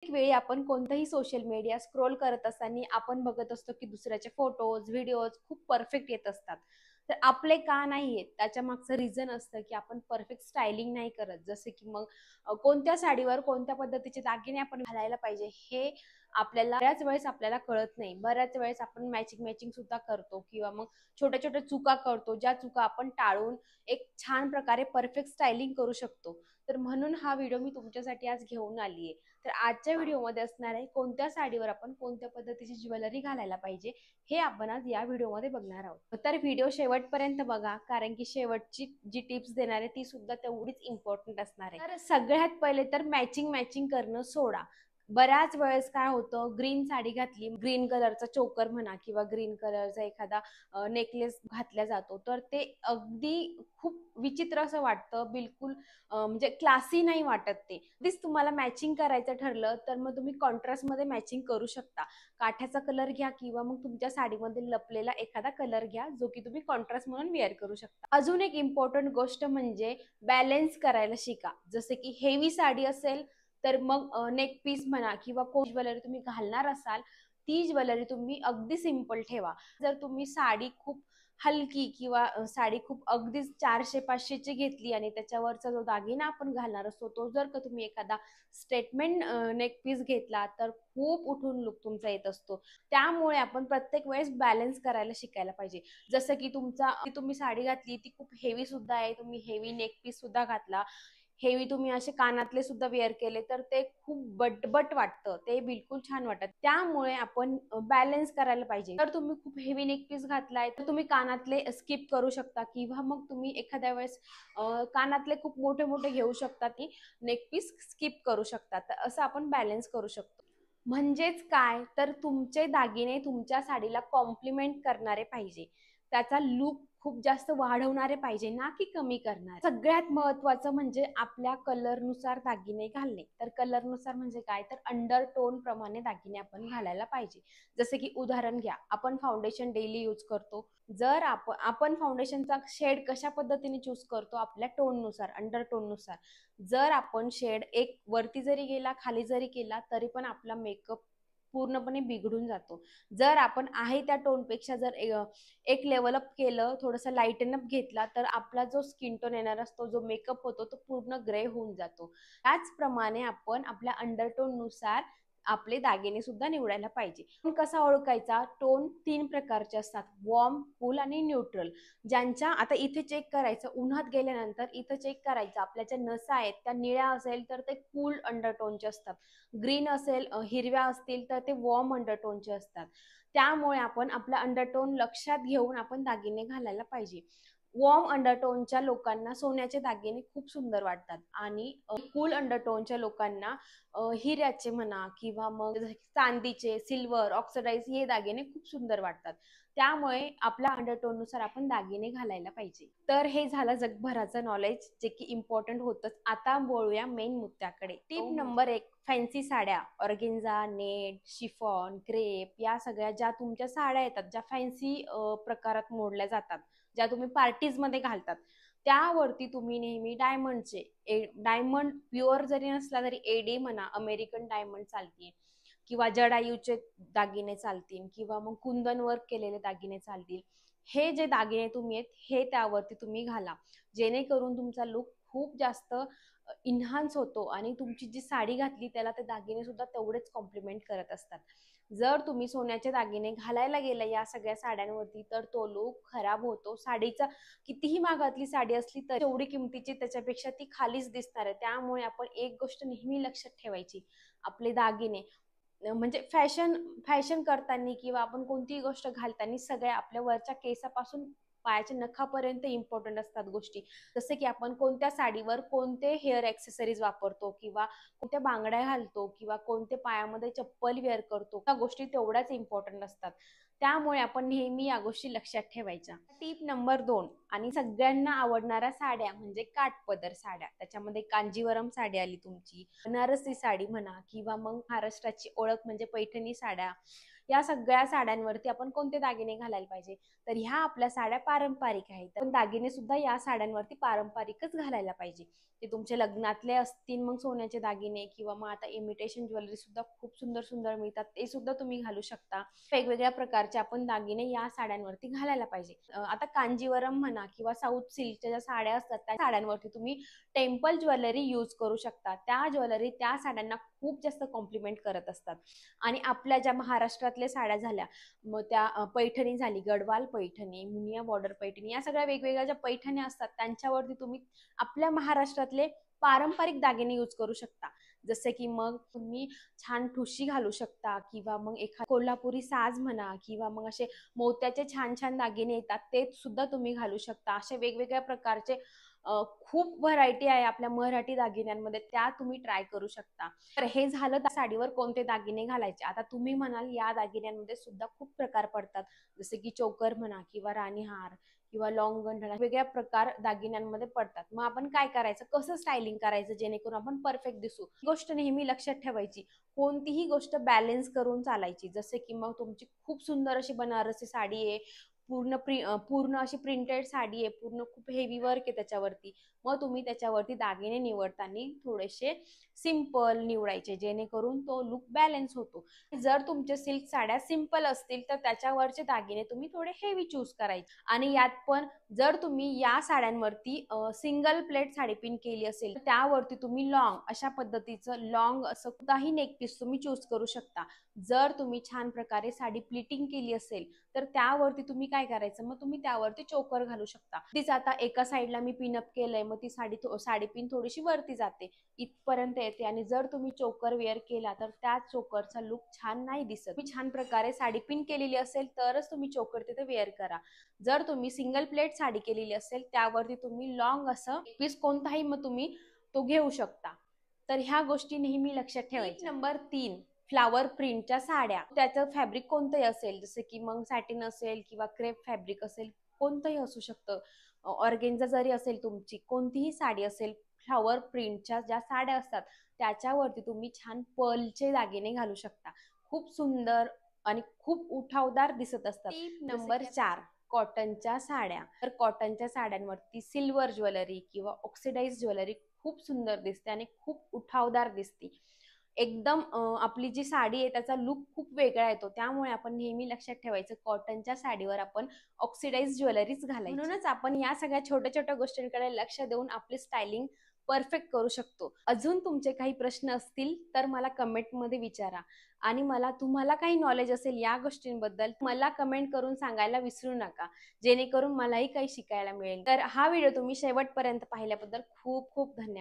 वेळी आपण कोणताही सोशल मीडिया स्क्रोल करत असताना आपण बघत असतो की दुसऱ्याचे फोटोज व्हिडिओज खूप परफेक्ट येत असतात. तर आपले का नाही येत त्याच्या मागचं रिझन असतं की आपण परफेक्ट स्टायलिंग नाही करत. जसे की मग कोणत्या साडीवर कोणत्या पद्धतीचे दागिने आपण घालायला पाहिजे हे आपल्याला बऱ्याच वेळेस आपल्याला कळत नाही. बऱ्याच वेळेस आपण मॅचिंग मॅचिंग सुद्धा करतो किंवा मग छोट्या छोट्या चुका करतो, ज्या चुका आपण टाळून एक छान प्रकारे परफेक्ट स्टायलिंग करू शकतो. तर म्हणून हा व्हिडिओ मी तुमच्यासाठी आज घेऊन आली आहे. तर आजच्या व्हिडिओमध्ये असणार आहे कोणत्या साडीवर आपण कोणत्या पद्धतीची ज्वेलरी घालायला पाहिजे हे आपण आज या व्हिडिओमध्ये बघणार आहोत. तर व्हिडिओ शेवटपर्यंत बघा, कारण की शेवटची जी टिप्स देणार आहे ती सुद्धा तेवढीच इम्पॉर्टंट असणार आहे. तर सगळ्यात पहिले तर मॅचिंग मॅचिंग करणं सोडा. बऱ्याच वेळेस काय होतं, ग्रीन साडी घातली, ग्रीन कलरचा चोकर म्हणा किंवा ग्रीन कलरचा एखादा नेकलेस घातला जातो, तर ते अगदी खूप विचित्र असं वाटतं. बिलकुल म्हणजे क्लासी नाही वाटत ते. अगदीच तुम्हाला मॅचिंग करायचं ठरलं तर मग तुम्ही कॉन्ट्रास्ट मध्ये मॅचिंग करू शकता. काठ्याचा कलर घ्या किंवा मग तुमच्या साडीमध्ये लपलेला एखादा कलर घ्या जो की तुम्ही कॉन्ट्रास्ट म्हणून वेअर करू शकता. अजून एक इम्पॉर्टंट गोष्ट म्हणजे बॅलन्स करायला शिका. जसे की हेवी साडी असेल तर मग नेक पीस म्हणा किंवा कोण ज्वेलरी तुम्ही घालणार असाल ती ज्वेलरी तुम्ही अगदी सिंपल ठेवा. जर तुम्ही साडी खूप हलकी किंवा साडी खूप अगदीच 400-500 ची घेतली आणि त्याच्यावरचा जो दागिना आपण घालणार असतो तो जर का तुम्ही एखादा स्टेटमेंट नेक पीस घेतला तर खूप उठून लुक तुमचा येत असतो. त्यामुळे आपण प्रत्येक वेळेस बॅलन्स करायला शिकायला पाहिजे. जसं की तुम्ही साडी घातली ती खूप हेवी सुद्धा आहे, तुम्ही हेवी नेक पीस सुद्धा घातला, हेवी तुम्ही असे कानातले सुद्धा वेअर केले तर ते खूप बटबट वाटतं, ते बिलकुल छान वाटत. त्यामुळे आपण बॅलन्स करायला पाहिजे. तर तुम्ही खूप हेवी नेक पीस घातलाय तर तुम्ही कानातले स्किप करू शकता किंवा मग तुम्ही एखाद्या वेळेस कानातले खूप मोठे मोठे घेऊ शकता, ती नेक पीस स्किप करू शकता. तर असं आपण बॅलन्स करू शकतो. म्हणजेच काय, तर तुमचे दागिने तुमच्या साडीला कॉम्प्लिमेंट करणारे पाहिजे, त्याचा लुक खूप जास्त वाढवणारे पाहिजे, ना की कमी करणारे. सगळ्यात महत्वाचं म्हणजे आपल्या कलरनुसार दागिने घालणे. तर कलरनुसार म्हणजे काय, तर अंडर टोन प्रमाणे दागिने आपण घालायला पाहिजे. जसे की उदाहरण घ्या, आपण फाउंडेशन डेली यूज करतो. जर आपण फाउंडेशनचा शेड कशा पद्धतीने चूज करतो, आपल्या टोननुसार, अंडर टोननुसार. जर आपण शेड एक वरती जरी गेला खाली जरी केला तरी पण आपला मेकअप पूर्णपणे बिघडून जातो. जर आपण आहे त्या टोनपेक्षा जर एक लेवल अप केलं, थोडंसं लाईटन अप घेतला, तर आपला जो स्किन टोन येणार असतो, जो मेकअप होतो तो पूर्ण ग्रे होऊन जातो. त्याचप्रमाणे आपण आपल्या अंडरटोन नुसार आपले दागिने सुद्धा निवडायला पाहिजे. पण कसा ओळखायचा, टोन 3 प्रकारचे असतात, वॉर्म, कूल आणि न्यूट्रल. ज्यांच्या आता इथे चेक करायचं, उन्हात गेल्यानंतर इथे चेक करायचं, आपल्या ज्या नसा आहेत त्या निळ्या असेल तर ते कूल अंडरटोनचे असतात, ग्रीन असेल हिरव्या असतील तर ते वॉर्म अंडरटोनचे असतात. त्यामुळे आपण आपला अंडरटोन लक्षात घेऊन आपण दागिने घालायला पाहिजे. वॉर्म अंडरटोनच्या लोकांना सोन्याचे दागिने खूप सुंदर वाटतात आणि कूल अंडरटोनच्या लोकांना हिऱ्याचे म्हणा किंवा मग चांदीचे, सिल्वर, ऑक्सिडाइज हे दागिने खूप सुंदर वाटतात. त्यामुळे आपल्या अंडरटोन नुसार आपण दागिने घालायला पाहिजे. तर हे झालं जगभराचं नॉलेज जे की इम्पॉर्टंट होतच. आता बोलूया मेन मुद्द्याकडे. टिप नंबर 1, फॅन्सी साड्या, ऑर्गेन्झा, नेट, शिफॉन, क्रेप या सगळ्या ज्या तुमच्या साड्या येतात, ज्या फॅन्सी प्रकारात मोडल्या जातात, ज्या तुम्ही पार्टीज मध्ये घालतात, त्यावरती तुम्ही नेहमी डायमंडचे, डायमंड प्युअर जरी नसला तरी एडी म्हणा, अमेरिकन डायमंड चालतील किंवा जडायूचे दागिने चालतील किंवा मग कुंदन वर्क केलेले दागिने चालतील. हे जे दागिने तुम्ही आहेत हे त्यावरती तुम्ही घाला, जेणेकरून तुमचा लुक खूप जास्त इन्हान्स होतो आणि तुमची जी साडी घातली त्याला ते दागिने सुद्धा तेवढेच कॉम्प्लिमेंट करत असतात. जर तुम्ही सोन्याचे दागिने घालायला गेला या सगळ्या साड्यांवरती तर तो लुक खराब होतो. साडीचा कितीही महागातली साडी असली तर एवढी किमतीची त्याच्यापेक्षा ती खालीच दिसणार आहे. त्यामुळे आपण एक गोष्ट नेहमी लक्षात ठेवायची, आपले दागिने म्हणजे फॅशन फॅशन करताना किंवा आपण कोणतीही गोष्ट घालताना सगळ्या आपल्या वरच्या केसापासून पायाच्या नखापर्यंत इम्पॉर्टंट असतात गोष्टी. जसे की आपण कोणत्या साडीवर कोणते हेअर ॲक्सेसरीज वापरतो किंवा कोणत्या बांगड्या घालतो किंवा कोणते पायामध्ये चप्पल वेअर करतो, त्या गोष्टी तेवढ्याच इम्पॉर्टंट असतात. त्यामुळे आपण नेहमी या गोष्टी लक्षात ठेवायच्या. टिप नंबर 2 आणि सगळ्यांना आवडणाऱ्या साड्या म्हणजे काठपदर साड्या. त्याच्यामध्ये कांजीवरम साडी आली तुमची, बनारसी साडी म्हणा किंवा मग महाराष्ट्राची ओळख म्हणजे पैठणी साड्या. या सगळ्या साड्यांवरती आपण कोणते दागिने घालायला पाहिजे, तर ह्या आपल्या साड्या पारंपरिक आहेत, पण दागिने सुद्धा या साड्यांवरती पारंपरिकच घालायला पाहिजे. ते तुमचे लग्नातले असतील मग सोन्याचे दागिने, किंवा मग आता इमिटेशन ज्वेलरी सुद्धा खूप सुंदर सुंदर मिळतात, ते सुद्धा तुम्ही घालू शकता. वेगवेगळ्या प्रकारचे आपण दागिने या साड्यांवरती घालायला पाहिजे. आता कांजीवरम म्हणा किंवा साऊथ सिल्कच्या ज्या साड्या असतात त्या साड्यांवरती तुम्ही टेम्पल ज्वेलरी यूज करू शकता. त्या ज्वेलरी त्या साड्यांना खूप जास्त कॉम्प्लिमेंट करत असतात. आणि आपल्या ज्या महाराष्ट्रातल्या साड्या झाल्या, मग त्या पैठणी झाली, गडवाल पैठणी, मुनिया बॉर्डर पैठणी, या सगळ्या वेगवेगळ्या ज्या पैठणी असतात त्यांच्यावरती तुम्ही आपल्या महाराष्ट्रातले पारंपरिक दागिने यूज करू शकता. जसे की मग तुम्ही छान ठुशी घालू शकता, किंवा मग एखादा कोल्हापुरी साज म्हणा, किंवा मग असे मोत्याचे छान छान दागिने येतात ते सुद्धा तुम्ही घालू शकता. असे वेगवेगळ्या प्रकारचे खूप व्हरायटी आहे आपल्या मराठी दागिन्यांमध्ये, त्या तुम्ही ट्राय करू शकता. तर हे झालं त्या साडीवर कोणते दागिने घालायचे. आता तुम्ही म्हणाल या दागिन्यांमध्ये सुद्धा खूप प्रकार पडतात, जसे की चोकर म्हणा, किंवा राणीहार, किंवा लॉंग गंठण, वेगळ्या प्रकार दागिन्यांमध्ये पडतात. मग आपण काय करायचं, कसं स्टायलिंग करायचं जेणेकरून आपण परफेक्ट दिसू, ही गोष्ट नेहमी लक्षात ठेवायची. कोणतीही गोष्ट बॅलन्स करून चालायची. जसे की मग तुमची खूप सुंदर अशी बनारसी साडी आहे, पूर्ण अशी प्रिंटेड साडी आहे, पूर्ण खूप हेवी वर्क आहे त्याच्यावरती, मग तुम्ही त्याच्यावरती दागिने निवडताना थोडेसे सिंपल निवडायचे, जेणेकरून तो लुक बॅलन्स होतो. जर तुमचे सिल्क साड्या सिंपल असतील तर त्याच्यावरचे दागिने तुम्ही थोडे हेवी चूज करायचे. आणि यात पण जर तुम्ही या साड्यांवरती सिंगल प्लेट साडी पिन केली असेल तर त्यावरती तुम्ही लॉंग अशा पद्धतीचं लॉंग असं कुठलाही नेक पीस तुम्ही चूज करू शकता. जर तुम्ही छान प्रकारे साडी प्लिटिंग केली असेल तर त्यावरती तुम्ही काय करायचं, मग तुम्ही त्यावरती चोकर घालू शकता. तीच आता एका साईडला मी पिनअप केलंय, मग ती साडी पिन थोडीशी वरती जाते, इथपर्यंत येते, आणि जर तुम्ही चोकर वेअर केला तर त्या चोकरचा लुक छान नाही दिसत. तुम्ही छान प्रकारे साडी पिन केलेली असेल तरच तुम्ही चोकर तिथे वेअर करा. जर तुम्ही सिंगल प्लेट साडी केलेली असेल त्यावरती तुम्ही लॉंग असं पीस कोणताही मग तुम्ही तो घेऊ शकता. तर ह्या गोष्टी नेहमी लक्षात ठेवायच्या. नंबर 3, फ्लावर प्रिंटच्या साड्या. त्याचं फॅब्रिक कोणतंही असेल, जसे की मग सॅटिन असेल किंवा क्रेप फॅब्रिक असेल, कोणतंही असू शकतं. ऑर्गेन्झा जरी असेल, तुमची कोणतीही साडी असेल, फ्लावर प्रिंटच्या ज्या साड्या असतात त्याच्यावरती तुम्ही छान पर्लचे दागिने घालू शकता. खूप सुंदर आणि खूप उठावदार दिसत असतात. नंबर 4, कॉटनच्या साड्या. तर कॉटनच्या साड्यांवरती सिल्वर ज्वेलरी किंवा ऑक्सिडाइज ज्वेलरी खूप सुंदर दिसते आणि खूप उठावदार दिसते. एकदम आपली जी साडी आहे त्याचा लुक खूप वेगळा येतो. त्यामुळे आपण नेहमी लक्षात ठेवायचं, कॉटनच्या साडीवर आपण ऑक्सिडाइज ज्वेलरीच घालायची. म्हणूनच आपण या सगळ्या छोट्या छोट्या गोष्टींकडे लक्ष देऊन आपली स्टायलिंग परफेक्ट करू शकतो. अजून तुमचे काही प्रश्न असतील तर मला कमेंटमध्ये विचारा, आणि तुम्हाला काही नॉलेज असेल या गोष्टींबद्दल मला कमेंट करून सांगायला विसरू नका, जेणेकरून मलाही काही शिकायला मिळेल. तर हा व्हिडिओ तुम्ही शेवटपर्यंत पाहिल्याबद्दल खूप खूप धन्यवाद.